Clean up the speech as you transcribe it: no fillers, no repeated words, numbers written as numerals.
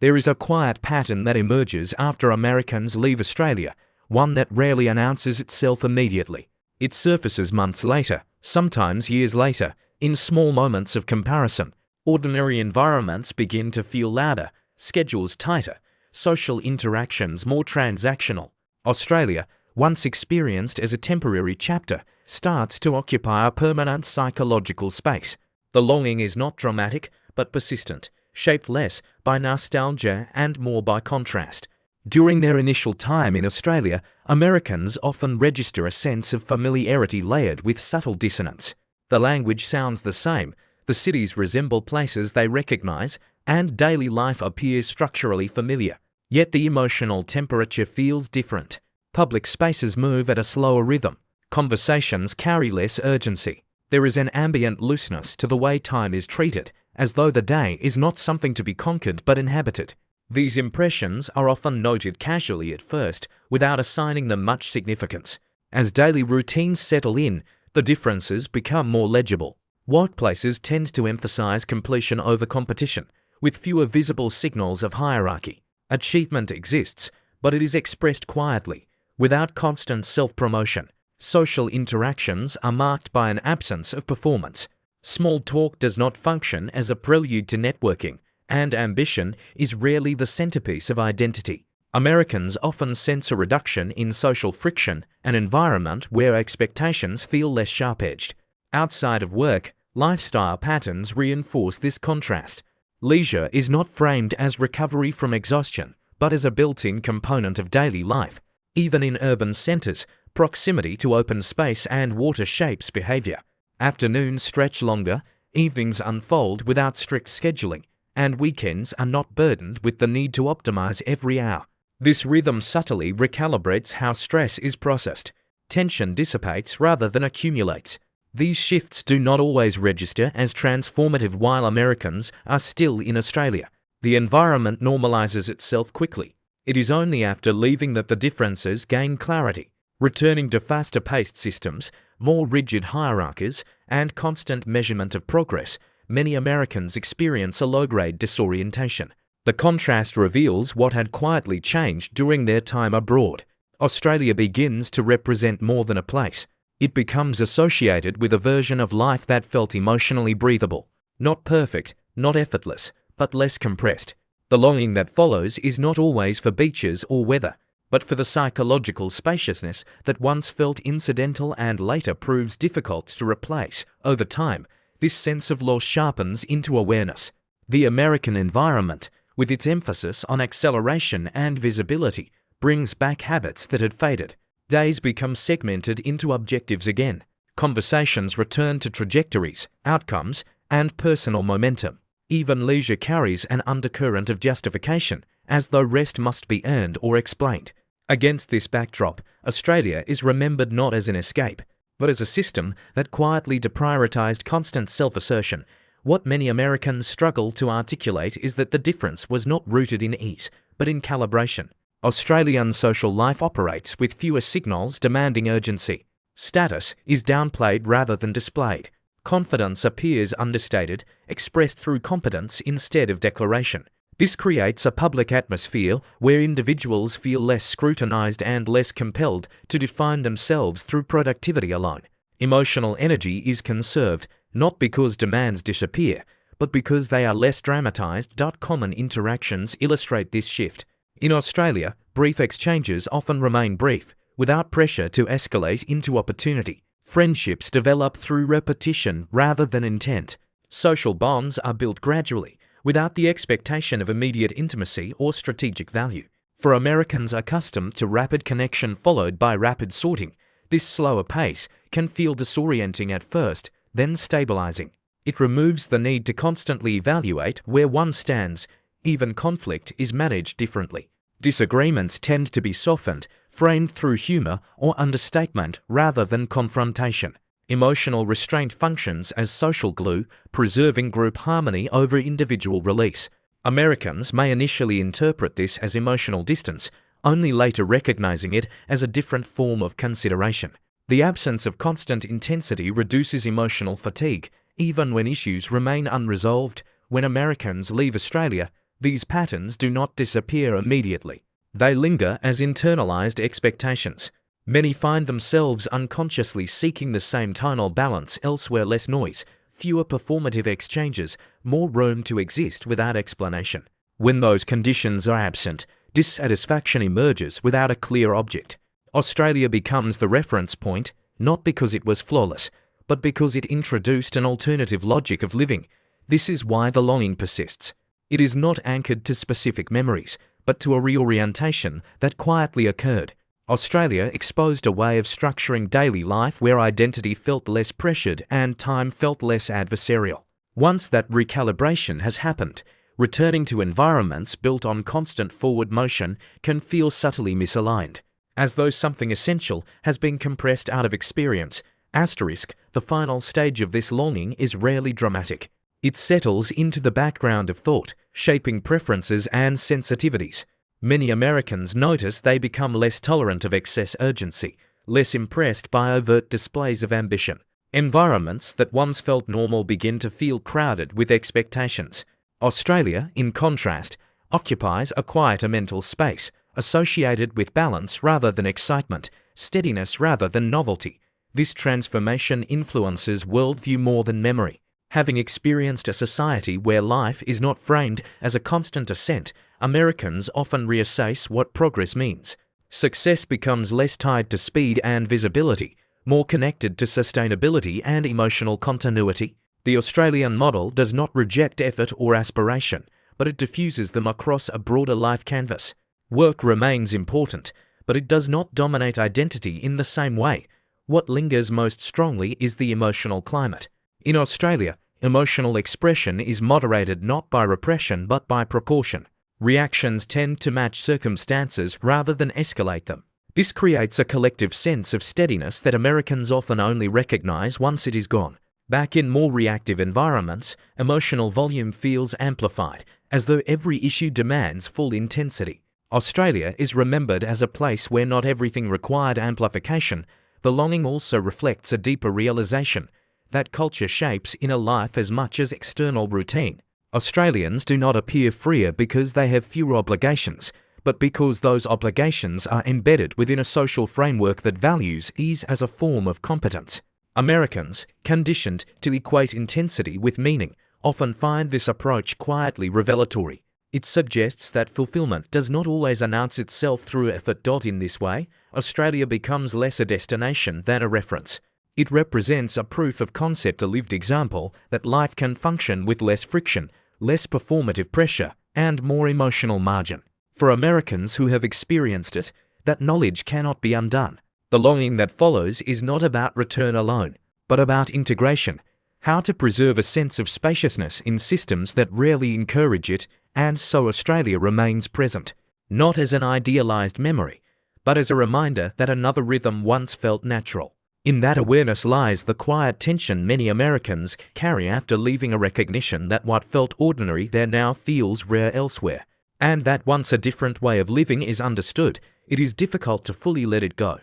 There is a quiet pattern that emerges after Americans leave Australia, one that rarely announces itself immediately. It surfaces months later, sometimes years later, in small moments of comparison. Ordinary environments begin to feel louder, schedules tighter, social interactions more transactional. Australia, once experienced as a temporary chapter, starts to occupy a permanent psychological space. The longing is not dramatic, but persistent, shaped less by nostalgia and more by contrast. During their initial time in Australia, Americans often register a sense of familiarity layered with subtle dissonance. The language sounds the same, the cities resemble places they recognize, and daily life appears structurally familiar. Yet the emotional temperature feels different. Public spaces move at a slower rhythm. Conversations carry less urgency. There is an ambient looseness to the way time is treated, as though the day is not something to be conquered but inhabited. These impressions are often noted casually at first, without assigning them much significance. As daily routines settle in, the differences become more legible. Workplaces tend to emphasize completion over competition, with fewer visible signals of hierarchy. Achievement exists, but it is expressed quietly, without constant self-promotion. Social interactions are marked by an absence of performance. Small talk does not function as a prelude to networking, and ambition is rarely the centerpiece of identity. Americans often sense a reduction in social friction, an environment where expectations feel less sharp-edged. Outside of work, lifestyle patterns reinforce this contrast. Leisure is not framed as recovery from exhaustion, but as a built-in component of daily life. Even in urban centers, proximity to open space and water shapes behavior. Afternoons stretch longer, evenings unfold without strict scheduling, and weekends are not burdened with the need to optimize every hour. This rhythm subtly recalibrates how stress is processed. Tension dissipates rather than accumulates. These shifts do not always register as transformative while Americans are still in Australia. The environment normalizes itself quickly. It is only after leaving that the differences gain clarity. Returning to faster-paced systems, more rigid hierarchies, and constant measurement of progress, many Americans experience a low-grade disorientation. The contrast reveals what had quietly changed during their time abroad. Australia begins to represent more than a place. It becomes associated with a version of life that felt emotionally breathable. Not perfect, not effortless, but less compressed. The longing that follows is not always for beaches or weather, but for the psychological spaciousness that once felt incidental and later proves difficult to replace. Over time, this sense of loss sharpens into awareness. The American environment, with its emphasis on acceleration and visibility, brings back habits that had faded. Days become segmented into objectives again. Conversations return to trajectories, outcomes, and personal momentum. Even leisure carries an undercurrent of justification, as though rest must be earned or explained. Against this backdrop, Australia is remembered not as an escape, but as a system that quietly deprioritized constant self-assertion. What many Americans struggle to articulate is that the difference was not rooted in ease, but in calibration. Australian social life operates with fewer signals demanding urgency. Status is downplayed rather than displayed. Confidence appears understated, expressed through competence instead of declaration. This creates a public atmosphere where individuals feel less scrutinized and less compelled to define themselves through productivity alone. Emotional energy is conserved, not because demands disappear, but because they are less dramatized. Common interactions illustrate this shift. In Australia, brief exchanges often remain brief, without pressure to escalate into opportunity. Friendships develop through repetition rather than intent. Social bonds are built gradually, without the expectation of immediate intimacy or strategic value. For Americans accustomed to rapid connection followed by rapid sorting, this slower pace can feel disorienting at first, then stabilizing. It removes the need to constantly evaluate where one stands. Even conflict is managed differently. Disagreements tend to be softened, framed through humor or understatement rather than confrontation. Emotional restraint functions as social glue, preserving group harmony over individual release. Americans may initially interpret this as emotional distance, only later recognizing it as a different form of consideration. The absence of constant intensity reduces emotional fatigue, even when issues remain unresolved. When Americans leave Australia, These patterns do not disappear immediately. They linger as internalized expectations. Many find themselves unconsciously seeking the same tonal balance elsewhere: less noise, fewer performative exchanges, more room to exist without explanation. When those conditions are absent, dissatisfaction emerges without a clear object. Australia becomes the reference point, not because it was flawless, but because it introduced an alternative logic of living. This is why the longing persists. It is not anchored to specific memories, but to a reorientation that quietly occurred. Australia exposed a way of structuring daily life where identity felt less pressured and time felt less adversarial. Once that recalibration has happened, returning to environments built on constant forward motion can feel subtly misaligned, as though something essential has been compressed out of experience. The final stage of this longing is rarely dramatic. It settles into the background of thought, shaping preferences and sensitivities. Many Americans notice they become less tolerant of excess urgency, less impressed by overt displays of ambition. Environments that once felt normal begin to feel crowded with expectations. Australia, in contrast, occupies a quieter mental space, associated with balance rather than excitement, steadiness rather than novelty. This transformation influences worldview more than memory. Having experienced a society where life is not framed as a constant ascent, Americans often reassess what progress means. Success becomes less tied to speed and visibility, more connected to sustainability and emotional continuity. The Australian model does not reject effort or aspiration, but it diffuses them across a broader life canvas. Work remains important, but it does not dominate identity in the same way. What lingers most strongly is the emotional climate. In Australia, emotional expression is moderated not by repression but by proportion. Reactions tend to match circumstances rather than escalate them. This creates a collective sense of steadiness that Americans often only recognize once it is gone. Back in more reactive environments, emotional volume feels amplified, as though every issue demands full intensity. Australia is remembered as a place where not everything required amplification. The longing also reflects a deeper realization that culture shapes inner life as much as external routine. Australians do not appear freer because they have fewer obligations, but because those obligations are embedded within a social framework that values ease as a form of competence. Americans, conditioned to equate intensity with meaning, often find this approach quietly revelatory. It suggests that fulfillment does not always announce itself through effort. In this way, Australia becomes less a destination than a reference. It represents a proof of concept, a lived example that life can function with less friction, less performative pressure, and more emotional margin. For Americans who have experienced it, that knowledge cannot be undone. The longing that follows is not about return alone, but about integration, how to preserve a sense of spaciousness in systems that rarely encourage it, and so Australia remains present, not as an idealized memory, but as a reminder that another rhythm once felt natural. In that awareness lies the quiet tension many Americans carry after leaving, a recognition that what felt ordinary there now feels rare elsewhere, and that once a different way of living is understood, it is difficult to fully let it go.